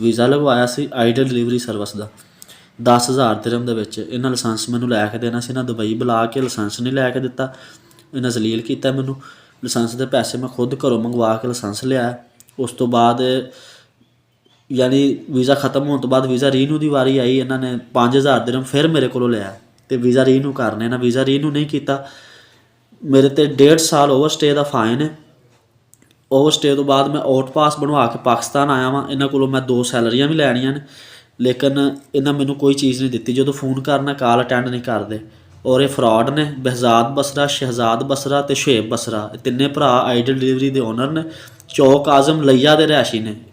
Visa ਲਗਵਾਇਆ ਸੀ Idol delivery service ਦਾ। 10,000 ਦਿਰਹਮ ਦੇ ਵਿੱਚ ਇਹਨਾਂ ਲਾਇਸੈਂਸ ਮੈਨੂੰ ਲੈ ਕੇ ਦੇਣਾ ਸੀ। ਇਹਨਾਂ ਦੁਬਈ ਬੁਲਾ ਕੇ ਲਾਇਸੈਂਸ ਨਹੀਂ ਲੈ ਕੇ ਦਿੱਤਾ। ਇਹਨਾਂ ਜ਼ਲੀਲ ਕੀਤਾ ਮੈਨੂੰ। ਲਾਇਸੈਂਸ ਦੇ ਪੈਸੇ ਮੈਂ ਖੁਦ ਘਰੋਂ ਮੰਗਵਾ ਕੇ ਲਾਇਸੈਂਸ ਲਿਆ। ਉਸ ਤੋਂ ਬਾਅਦ ਯਾਨੀ ਵੀਜ਼ਾ ਖਤਮ ਹੋਣ ਤੋਂ ਬਾਅਦ ਵੀਜ਼ਾ ਰੀਨਿਊ ਦੀ ਵਾਰੀ ਆਈ। ਇਹਨਾਂ ਨੇ 5,000 ਦਿਰਹਮ ਫਿਰ ਮੇਰੇ ਕੋਲੋਂ ਲਿਆ ਅਤੇ ਵੀਜ਼ਾ ਰੀਨਿਊ ਕਰਨੇ। ਇਹਨਾਂ ਵੀਜ਼ਾ ਰੀਨਿਊ ਨਹੀਂ ਕੀਤਾ। ਮੇਰੇ 'ਤੇ 1.5 ਸਾਲ ਓਵਰਸਟੇ ਦਾ ਫਾਈਨ ਹੈ। ਓਵਰਸਟੇ ਤੋਂ ਬਾਅਦ ਮੈਂ ਆਊਟ ਪਾਸ ਬਣਵਾ ਕੇ ਪਾਕਿਸਤਾਨ ਆਇਆ ਵਾਂ। ਇਹਨਾਂ ਕੋਲੋਂ ਮੈਂ 2 ਸੈਲਰੀਆਂ ਵੀ ਲੈਣੀਆਂ ਨੇ, ਲੇਕਿਨ ਇਹਨਾਂ ਮੈਨੂੰ ਕੋਈ ਚੀਜ਼ ਨਹੀਂ ਦਿੱਤੀ। ਜਦੋਂ ਫੋਨ ਕਰਨਾ ਕਾਲ ਅਟੈਂਡ ਨਹੀਂ ਕਰਦੇ। ਔਰ ਇਹ ਫਰਾਡ ਨੇ। behzad ਬਸਰਾ, ਸ਼ਹਿਜ਼ਾਦ ਬਸਰਾ ਅਤੇ ਸ਼ੁਏਬ ਬਸਰਾ, ਇਹ ਤਿੰਨੇ ਭਰਾ ਆਈਡਲ ਡਿਲੀਵਰੀ ਦੇ ਓਨਰ ਨੇ। ਚੌਕ ਆਜ਼ਮ ਲਈਆ ਦੇ ਰਿਹਾਇਸ਼ੀ ਨੇ।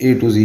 A to Z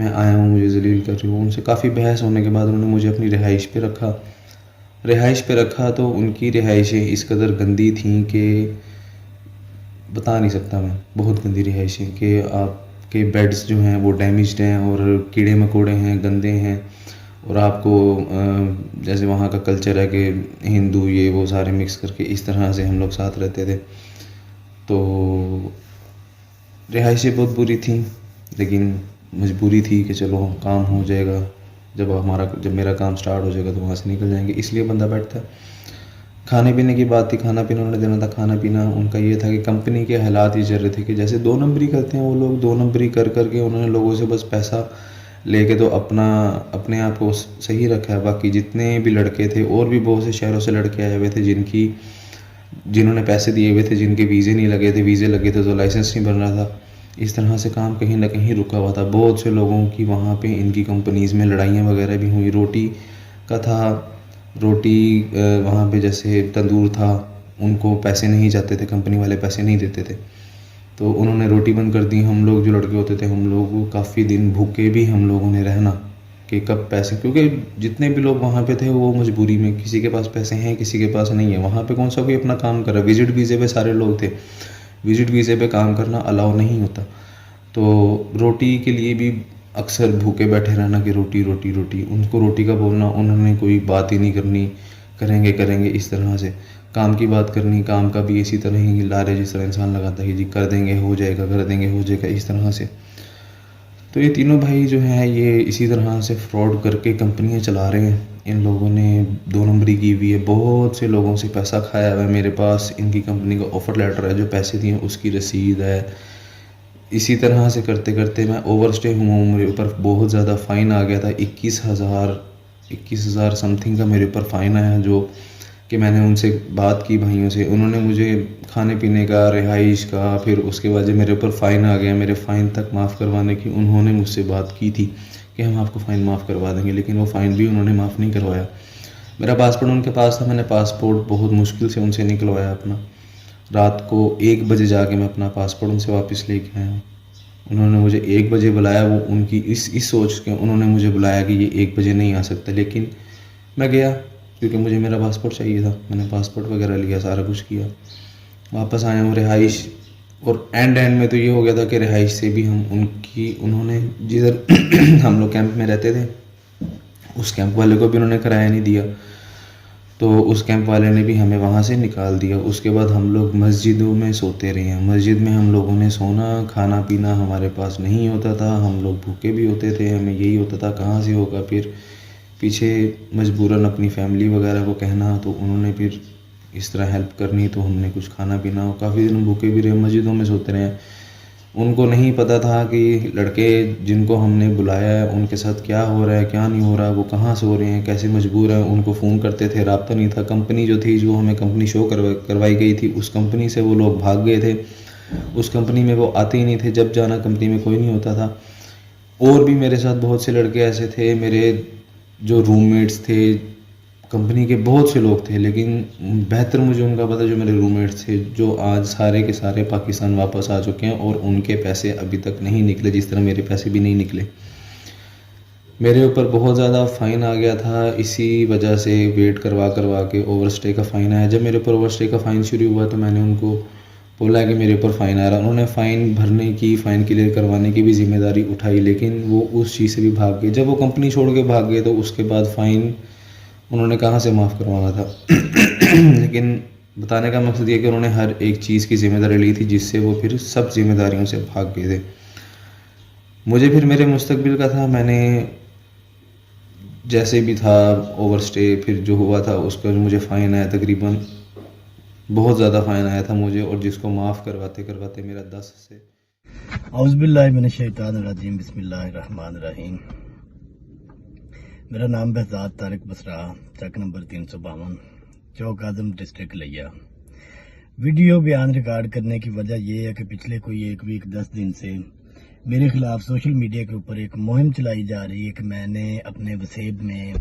میں آیا ہوں مجھے ذلیل کر رہی ہوں. ان سے کافی بحث ہونے کے بعد انہوں نے مجھے اپنی رہائش پہ رکھا تو ان کی رہائشیں اس قدر گندی تھیں کہ بتا نہیں سکتا میں. بہت گندی رہائشیں کہ آپ کے بیڈز جو ہیں وہ ڈیمیجڈ ہیں اور کیڑے مکوڑے ہیں, گندے ہیں, اور آپ کو جیسے وہاں کا کلچر ہے کہ ہندو یہ وہ سارے مکس کر کے اس طرح سے ہم لوگ ساتھ رہتے تھے. تو رہائشیں بہت بری تھیں, لیکن مجبوری تھی کہ چلو کام ہو جائے گا, جب میرا کام سٹارٹ ہو جائے گا تو وہاں سے نکل جائیں گے, اس لیے بندہ بیٹھتا ہے. کھانے پینے کی بات تھی, کھانا پینا انہوں نے دینا تھا. کھانا پینا ان کا یہ تھا کہ کمپنی کے حالات یہ چل رہے تھے کہ جیسے 2 نمبری کرتے ہیں وہ لوگ, 2 نمبری کر کے انہوں نے لوگوں سے بس پیسہ لے کے تو اپنے آپ کو صحیح رکھا ہے. باقی جتنے بھی لڑکے تھے اور بھی بہت سے شہروں سے لڑکے آئے ہوئے تھے جنہوں نے پیسے دیے ہوئے تھے, جن کے ویزے نہیں لگے تھے, ویزے لگے تھے تو لائسنس نہیں بن رہا تھا. اس طرح سے کام کہیں نہ کہیں رکا ہوا تھا. بہت سے لوگوں کی وہاں پہ ان کی کمپنیز میں لڑائیاں وغیرہ بھی ہوئی. روٹی کا تھا, روٹی وہاں پہ جیسے تندور تھا, ان کو پیسے نہیں جاتے تھے, کمپنی والے پیسے نہیں دیتے تھے, تو انہوں نے روٹی بند کر دی. ہم لوگ جو لڑکے ہوتے تھے ہم لوگ کافی دن بھوکے بھی ہم لوگوں نے رہنا کہ کب پیسے, کیونکہ جتنے بھی لوگ وہاں پہ تھے وہ مجبوری میں, کسی کے پاس پیسے ہیں کسی کے پاس نہیں ہے. وہاں پہ کون سا کوئی اپنا کام کر رہا ہے, وزٹ ویزے پہ سارے لوگ تھے, وزٹ ویزے پہ کام کرنا الاؤ نہیں ہوتا. تو روٹی کے لیے بھی اکثر بھوکے بیٹھے رہنا کہ روٹی روٹی روٹی, ان کو روٹی کا بولنا, انہوں نے کوئی بات ہی نہیں کرنی, کریں گے اس طرح سے. کام کی بات کرنی, کام کا بھی اسی طرح ہی لارے جس طرح انسان لگاتا ہے کہ جی کر دیں گے ہو جائے گا, کر دیں گے ہو جائے گا, اس طرح سے. تو یہ تینوں بھائی جو ہیں یہ اسی طرح سے فراڈ کر کے کمپنیاں چلا رہے ہیں. ان لوگوں نے 2 نمبری کی ہوئی ہے, بہت سے لوگوں سے پیسہ کھایا ہوا ہے. میرے پاس ان کی کمپنی کا آفر لیٹر ہے, جو پیسے دیے اس کی رسید ہے. اسی طرح سے کرتے کرتے میں اوور اسٹے ہوا ہوں, میرے اوپر بہت زیادہ فائن آ گیا تھا. 21,000 سم تھنگ کا میرے اوپر فائن آیا, جو کہ میں نے ان سے بات کی بھائیوں سے. انہوں نے مجھے کھانے پینے کا, رہائش کا, پھر اس کے بعد جب میرے اوپر فائن آ گیا, میرے فائن تک معاف کروانے کی انہوں نے مجھ سے بات کی تھی کہ ہم آپ کو فائن معاف کروا دیں گے, لیکن وہ فائن بھی انہوں نے معاف نہیں کروایا. میرا پاسپورٹ ان کے پاس تھا, میں نے پاسپورٹ بہت مشکل سے ان سے نکلوایا اپنا. رات کو 1 بجے جا کے میں اپنا پاسپورٹ ان سے واپس لے کے آیا ہوں. انہوں نے مجھے 1 بجے بلایا, وہ ان کی اس سوچ کے انہوں نے مجھے بلایا کہ یہ 1 بجے نہیں آ سکتا, لیکن میں گیا کیونکہ مجھے میرا پاسپورٹ چاہیے تھا. میں نے پاسپورٹ وغیرہ لیا, سارا کچھ کیا, واپس آیا ہوں. رہائش, اور اینڈ میں تو یہ ہو گیا تھا کہ رہائش سے بھی انہوں نے جدھر ہم لوگ کیمپ میں رہتے تھے اس کیمپ والے کو بھی انہوں نے کرایہ نہیں دیا, تو اس کیمپ والے نے بھی ہمیں وہاں سے نکال دیا. اس کے بعد ہم لوگ مسجدوں میں سوتے رہے ہیں. مسجد میں ہم لوگوں نے سونا, کھانا پینا ہمارے پاس نہیں ہوتا تھا, ہم لوگ بھوکے بھی ہوتے تھے. ہمیں یہی ہوتا تھا کہاں سے ہوگا. پھر پیچھے مجبوراً اپنی فیملی وغیرہ کو کہنا, تو انہوں نے پھر اس طرح ہیلپ کرنی, تو ہم نے کچھ کھانا پینا, اور کافی دن بھوکے بھی رہے, مسجدوں میں سوتے رہے. ان کو نہیں پتہ تھا کہ لڑکے جن کو ہم نے بلایا ہے ان کے ساتھ کیا ہو رہا ہے کیا نہیں ہو رہا ہے, وہ کہاں سو رہے ہیں, کیسے مجبور ہیں. ان کو فون کرتے تھے, رابطہ نہیں تھا. کمپنی جو تھی, جو ہمیں کمپنی شو کروائی گئی تھی, اس کمپنی سے وہ لوگ بھاگ گئے تھے. اس کمپنی میں وہ آتے ہی نہیں تھے, جب جانا کمپنی میں کوئی نہیں ہوتا تھا. اور بھی میرے ساتھ بہت سے لڑکے ایسے تھے, میرے جو روم میٹس تھے, کمپنی کے بہت سے لوگ تھے, لیکن بہتر مجھے ان کا پتہ جو میرے روم میٹس تھے, جو آج سارے کے سارے پاکستان واپس آ چکے ہیں, اور ان کے پیسے ابھی تک نہیں نکلے, جس طرح میرے پیسے بھی نہیں نکلے. میرے اوپر بہت زیادہ فائن آ گیا تھا, اسی وجہ سے ویٹ کروا کے اوور اسٹے کا فائن آیا. جب میرے اوپر اوور اسٹے کا فائن شروع ہوا تو میں نے ان کو بولا کہ میرے اوپر فائن آ رہا. انہوں نے فائن بھرنے کی, فائن کلیئر کروانے کی بھی ذمہ داری اٹھائی, لیکن وہ اس چیز سے بھی بھاگ گئے. جب وہ کمپنی چھوڑ کے بھاگ گئے تو اس کے بعد فائن انہوں نے کہاں سے معاف کروانا تھا. لیکن بتانے کا مقصد یہ کہ انہوں نے ہر ایک چیز کی ذمہ داری لی تھی, جس سے وہ پھر سب ذمہ داریوں سے بھاگ گئے تھے. مجھے پھر میرے مستقبل کا تھا, میں نے جیسے بھی تھا اوور اسٹے, پھر جو ہوا تھا اس کا جو مجھے فائن آیا, تقریباً بہت زیادہ فائن آیا تھا مجھے, اور جس کو معاف کرواتے میرا 10 سے. اعوذ باللہ من الشیطان الرجیم, بسم اللہ الرحمن الرحیم. میرا نام بہزاد طارق بسرا, چک نمبر 352, چوک اعظم ڈسٹرکٹ لیا. ویڈیو بیان ریکارڈ کرنے کی وجہ یہ ہے کہ پچھلے کوئی 1 ویک 10 دن سے میرے خلاف سوشل میڈیا کے اوپر ایک مہم چلائی جا رہی ہے کہ میں نے اپنے وسیب میں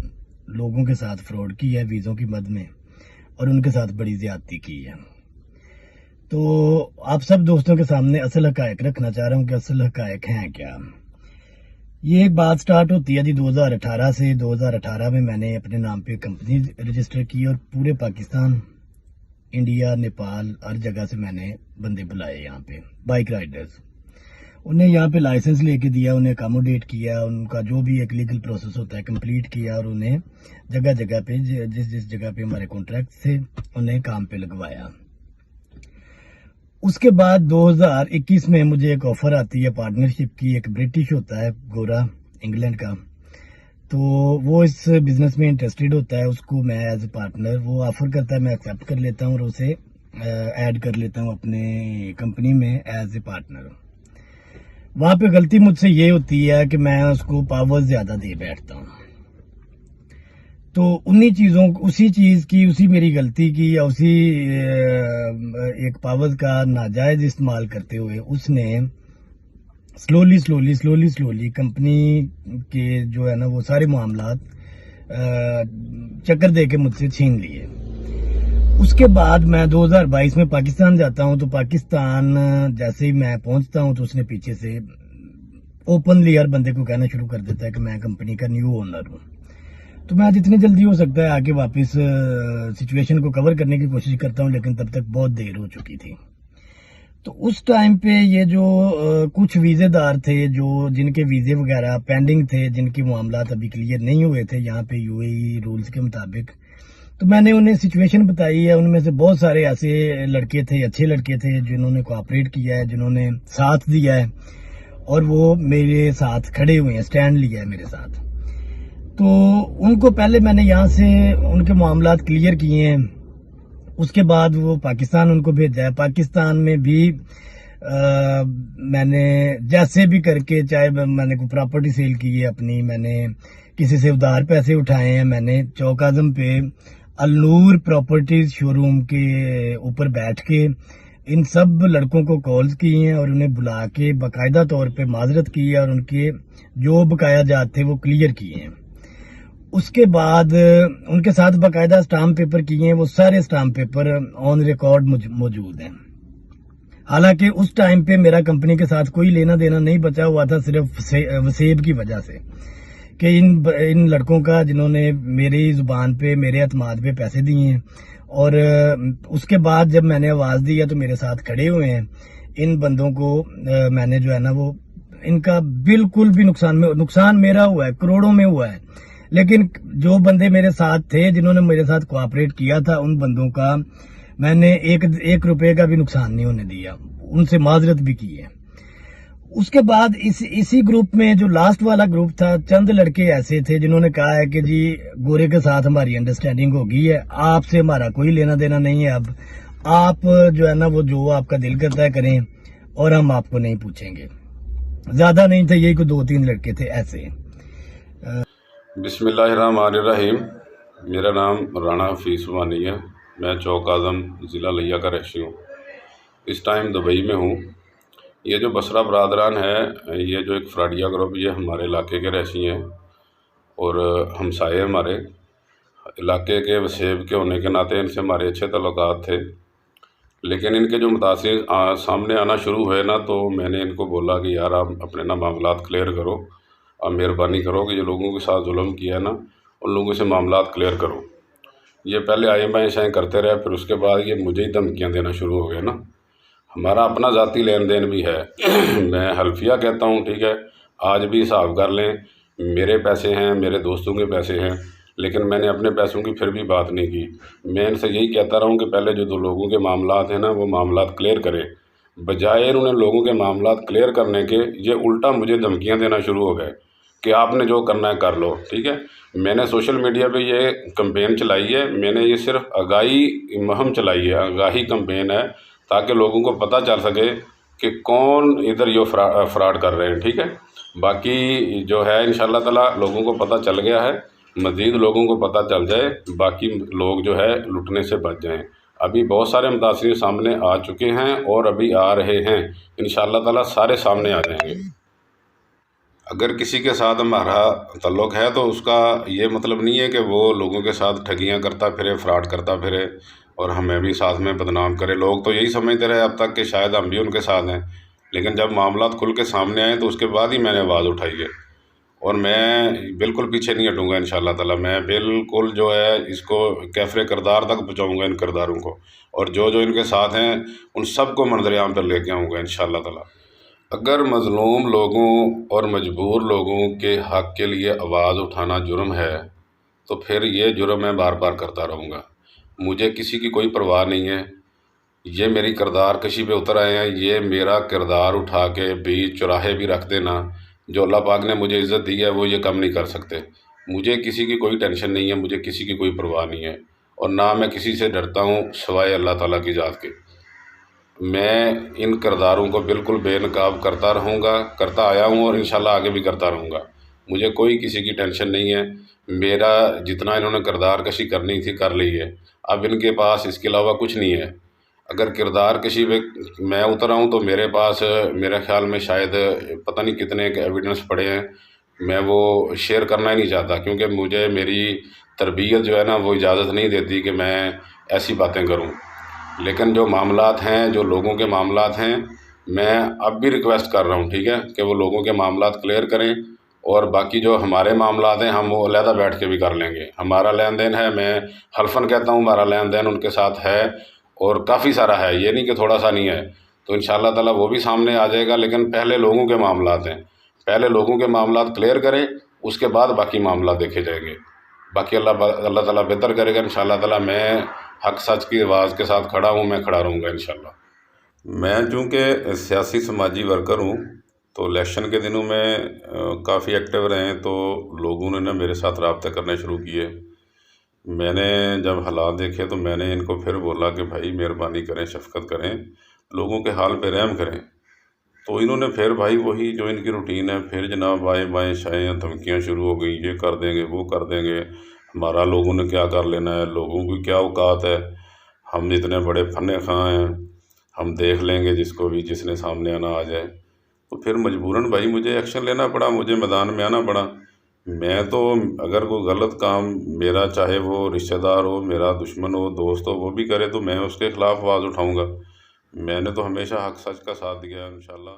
لوگوں کے ساتھ فراڈ کی ہے ویزوں کی مد میں, اور ان کے ساتھ بڑی زیادتی کی ہے. تو آپ سب دوستوں کے سامنے اصل حقائق رکھنا چاہ رہا ہوں کہ اصل حقائق ہیں کیا. یہ ایک بات سٹارٹ ہوتی ہے جی 2018 سے. 2018 میں نے اپنے نام پہ کمپنی رجسٹر کی اور پورے پاکستان، انڈیا، نیپال ہر جگہ سے میں نے بندے بلائے یہاں پہ بائک رائڈرز. انہیں یہاں پہ لائسنس لے کے دیا، انہیں اکاموڈیٹ کیا، ان کا جو بھی ایک لیگل پروسیس ہوتا ہے کمپلیٹ کیا، اور انہیں جگہ جگہ پہ جس جگہ پہ ہمارے کانٹریکٹ تھے انہیں کام پہ لگوایا. اس کے بعد 2021 میں مجھے ایک آفر آتی ہے پارٹنرشپ کی. ایک برٹش ہوتا ہے گورا انگلینڈ کا، تو وہ اس بزنس میں انٹرسٹڈ ہوتا ہے. اس کو میں ایز اے پارٹنر وہ آفر کرتا ہے، میں ایکسیپٹ کر لیتا ہوں اور اسے ایڈ کر لیتا ہوں اپنے کمپنی میں ایز اے پارٹنر. وہاں پہ غلطی مجھ سے یہ ہوتی ہے کہ میں اس کو پاور زیادہ دے بیٹھتا ہوں. تو اسی چیز کی، اسی میری غلطی کی یا اسی ایک پاور کا ناجائز استعمال کرتے ہوئے اس نے سلولی کمپنی کے جو ہے نا وہ سارے معاملات چکر دے کے مجھ سے چھین لیے. اس کے بعد میں 2022 میں پاکستان جاتا ہوں. تو پاکستان جیسے ہی میں پہنچتا ہوں تو اس نے پیچھے سے اوپنلی ہر بندے کو کہنا شروع کر دیتا ہے کہ میں کمپنی کا نیو اونر ہوں. تو میں جتنی جلدی ہو سکتا ہے آگے واپس سچویشن کو کور کرنے کی کوشش کرتا ہوں، لیکن تب تک بہت دیر ہو چکی تھی. تو اس ٹائم پہ یہ جو کچھ ویزے دار تھے جن کے ویزے وغیرہ پینڈنگ تھے، جن کے معاملات ابھی کلیئر نہیں ہوئے تھے یہاں پہ UAE رولز کے مطابق، تو میں نے انہیں سچویشن بتائی ہے. ان میں سے بہت سارے ایسے لڑکے تھے، اچھے لڑکے تھے جنہوں نے کوآپریٹ کیا ہے، جنہوں نے ساتھ دیا ہے اور وہ میرے ساتھ کھڑے ہوئے ہیں، سٹینڈ لیا ہے میرے ساتھ. تو ان کو پہلے میں نے یہاں سے ان کے معاملات کلیئر کیے ہیں. اس کے بعد وہ پاکستان ان کو بھیجا ہے. پاکستان میں بھی میں نے جیسے بھی کر کے، چاہے میں نے کوئی پراپرٹی سیل کی ہے اپنی، میں نے کسی سے ادھار پیسے اٹھائے ہیں، میں نے چوک اعظم پہ النور پراپرٹیز شو روم کے اوپر بیٹھ کے ان سب لڑکوں کو کالز کی ہیں اور انہیں بلا کے باقاعدہ طور پہ معذرت کی ہے اور ان کے جو بقایا جات تھے وہ کلیئر کیے ہیں. اس کے بعد ان کے ساتھ باقاعدہ سٹامپ پیپر کیے ہیں. وہ سارے سٹامپ پیپر آن ریکارڈ موجود ہیں. حالانکہ اس ٹائم پہ میرا کمپنی کے ساتھ کوئی لینا دینا نہیں بچا ہوا تھا، صرف وسیب کی وجہ سے کہ ان لڑکوں کا جنہوں نے میری زبان پہ، میرے اعتماد پہ پیسے دیے ہیں. اور اس کے بعد جب میں نے آواز دی ہے تو میرے ساتھ کھڑے ہوئے ہیں. ان بندوں کو میں نے جو ہے نا وہ ان کا بالکل بھی نقصان میرا ہوا ہے، کروڑوں میں ہوا ہے. لیکن جو بندے میرے ساتھ تھے، جنہوں نے میرے ساتھ کوآپریٹ کیا تھا، ان بندوں کا میں نے ایک روپے کا بھی نقصان نہیں ہونے دیا، ان سے معذرت بھی کی ہے. اس کے بعد اسی گروپ میں جو لاسٹ والا گروپ تھا، چند لڑکے ایسے تھے جنہوں نے کہا ہے کہ جی گورے کے ساتھ ہماری انڈرسٹینڈنگ ہو گئی ہے، آپ سے ہمارا کوئی لینا دینا نہیں ہے، اب آپ جو ہے نا وہ جو آپ کا دل کرتا ہے کریں اور ہم آپ کو نہیں پوچھیں گے. زیادہ نہیں تھے، یہی کوئی 2-3 لڑکے تھے ایسے. بسم اللہ الرحمن الرحیم. میرا نام رانا حفیظ وانی ہے. میں چوک اعظم ضلع لیا کا رہائشی ہوں. اس ٹائم دبئی میں ہوں. یہ جو بسرا برادران ہے، یہ جو ایک فراڈیا گروپ، یہ ہمارے علاقے کے رہائشی ہیں اور ہمسائے ہمارے علاقے کے وسیب کے ہونے کے ناطے ان سے ہمارے اچھے تعلقات تھے. لیکن ان کے جو متاثر سامنے آنا شروع ہوئے نا، تو میں نے ان کو بولا کہ یار آپ اپنے نا معاملات کلیئر کرو، آپ مہربانی کرو کہ جو لوگوں کے ساتھ ظلم کیا ہے نا ان لوگوں سے معاملات کلیئر کرو. یہ پہلے آئیں بائیں شائیں کرتے رہے، پھر اس کے بعد یہ مجھے ہی دھمکیاں دینا شروع ہو گئے نا. ہمارا اپنا ذاتی لین دین بھی ہے. میں حلفیہ کہتا ہوں، ٹھیک ہے، آج بھی حساب کر لیں، میرے پیسے ہیں، میرے دوستوں کے پیسے ہیں، لیکن میں نے اپنے پیسوں کی پھر بھی بات نہیں کی. میں ان سے یہی کہتا رہا ہوں کہ پہلے جو 2 لوگوں کے معاملات ہیں نا وہ معاملات کلیئر کریں. بجائے انہوں نے لوگوں کے معاملات کلیئر کرنے کے، یہ الٹا مجھے دھمکیاں دینا شروع ہو گئے کہ آپ نے جو کرنا ہے کر لو. ٹھیک ہے، میں نے سوشل میڈیا پہ یہ کمپین چلائی ہے. میں نے یہ صرف آگاہی مہم چلائی ہے، آگاہی کمپین ہے، تاکہ لوگوں کو پتہ چل سکے کہ کون ادھر یہ فراڈ کر رہے ہیں. ٹھیک ہے، باقی جو ہے انشاءاللہ تعالیٰ لوگوں کو پتہ چل گیا ہے، مزید لوگوں کو پتہ چل جائے، باقی لوگ جو ہے لٹنے سے بچ جائیں. ابھی بہت سارے متاثرین سامنے آ چکے ہیں اور ابھی آ رہے ہیں. انشاءاللہ تعالیٰ سارے سامنے آ جائیں گے. اگر کسی کے ساتھ ہمارا تعلق ہے تو اس کا یہ مطلب نہیں ہے کہ وہ لوگوں کے ساتھ ٹھگیاں کرتا پھرے، فراڈ کرتا پھرے اور ہمیں بھی ساتھ میں بدنام کرے. لوگ تو یہی سمجھتے رہے اب تک کہ شاید ہم بھی ان کے ساتھ ہیں، لیکن جب معاملات کھل کے سامنے آئے تو اس کے بعد ہی میں نے آواز اٹھائی ہے. اور میں بالکل پیچھے نہیں ہٹوں گا انشاءاللہ تعالی. میں بالکل جو ہے اس کو کیفر کردار تک پہنچاؤں گا ان کرداروں کو، اور جو ان کے ساتھ ہیں ان سب کو منظر عام پر لے کے آؤں گا انشاءاللہ تعالی. اگر مظلوم لوگوں اور مجبور لوگوں کے حق کے لیے آواز اٹھانا جرم ہے تو پھر یہ جرم میں بار بار کرتا رہوں گا. مجھے کسی کی کوئی پرواہ نہیں ہے. یہ میری کردار کشی پہ اتر آئے ہیں، یہ میرا کردار اٹھا کے بیچ چوراہے بھی رکھ دینا. جو اللہ پاک نے مجھے عزت دی ہے وہ یہ کم نہیں کر سکتے. مجھے کسی کی کوئی ٹینشن نہیں ہے، مجھے کسی کی کوئی پرواہ نہیں ہے، اور نہ میں کسی سے ڈرتا ہوں سوائے اللہ تعالیٰ کی ذات کے. میں ان کرداروں کو بالکل بے نقاب کرتا رہوں گا، کرتا آیا ہوں اور انشاءاللہ آگے بھی کرتا رہوں گا. مجھے کوئی کسی کی ٹینشن نہیں ہے. میرا جتنا انہوں نے کردار کشی کرنی تھی کر لی ہے، اب ان کے پاس اس کے علاوہ کچھ نہیں ہے. اگر کردار کشی پہ میں اتر آؤں تو میرے پاس میرے خیال میں شاید پتہ نہیں کتنے ایویڈنس پڑے ہیں. میں وہ شیئر کرنا ہی نہیں چاہتا، کیونکہ مجھے میری تربیت جو ہے نا وہ اجازت نہیں دیتی کہ میں ایسی باتیں کروں. لیکن جو معاملات ہیں، جو لوگوں کے معاملات ہیں، میں اب بھی ریکویسٹ کر رہا ہوں، ٹھیک ہے، کہ وہ لوگوں کے معاملات کلیئر کریں، اور باقی جو ہمارے معاملات ہیں ہم وہ علیحدہ بیٹھ کے بھی کر لیں گے. ہمارا لین دین ہے، میں حلفاً کہتا ہوں ہمارا لین دین ان کے ساتھ ہے اور کافی سارا ہے، یہ نہیں کہ تھوڑا سا نہیں ہے. تو انشاءاللہ تعالیٰ وہ بھی سامنے آ جائے گا. لیکن پہلے لوگوں کے معاملات ہیں، پہلے لوگوں کے معاملات کلیئر کریں، اس کے بعد باقی معاملات دیکھے جائیں گے. باقی اللہ تعالیٰ بہتر کرے گا انشاءاللہ تعالیٰ. میں حق سچ کی آواز کے ساتھ کھڑا ہوں، میں کھڑا رہوں گا انشاءاللہ. میں چونکہ سیاسی سماجی ورکر ہوں تو الیکشن کے دنوں میں کافی ایکٹیو رہے ہیں، تو لوگوں نے میرے ساتھ رابطے کرنے شروع کیے. میں نے جب حالات دیکھے تو میں نے ان کو پھر بولا کہ بھائی مہربانی کریں، شفقت کریں، لوگوں کے حال پہ رحم کریں. تو انہوں نے پھر بھائی وہی جو ان کی روٹین ہے، پھر جناب بائیں بائیں شائیں دھمکیاں شروع ہو گئیں، یہ کر دیں گے وہ کر دیں گے، ہمارا لوگوں نے کیا کر لینا ہے، لوگوں کی کیا اوقات ہے، ہم اتنے بڑے فن خواں ہیں، ہم دیکھ لیں گے جس کو بھی، جس نے سامنے آنا آ جائے. تو پھر مجبوراً بھائی مجھے ایکشن لینا پڑا، مجھے میدان میں آنا پڑا. میں تو اگر کوئی غلط کام میرا، چاہے وہ رشتہ دار ہو، میرا دشمن ہو، دوست ہو، وہ بھی کرے تو میں اس کے خلاف آواز اٹھاؤں گا. میں نے تو ہمیشہ حق سچ کا ساتھ دیا انشاءاللہ.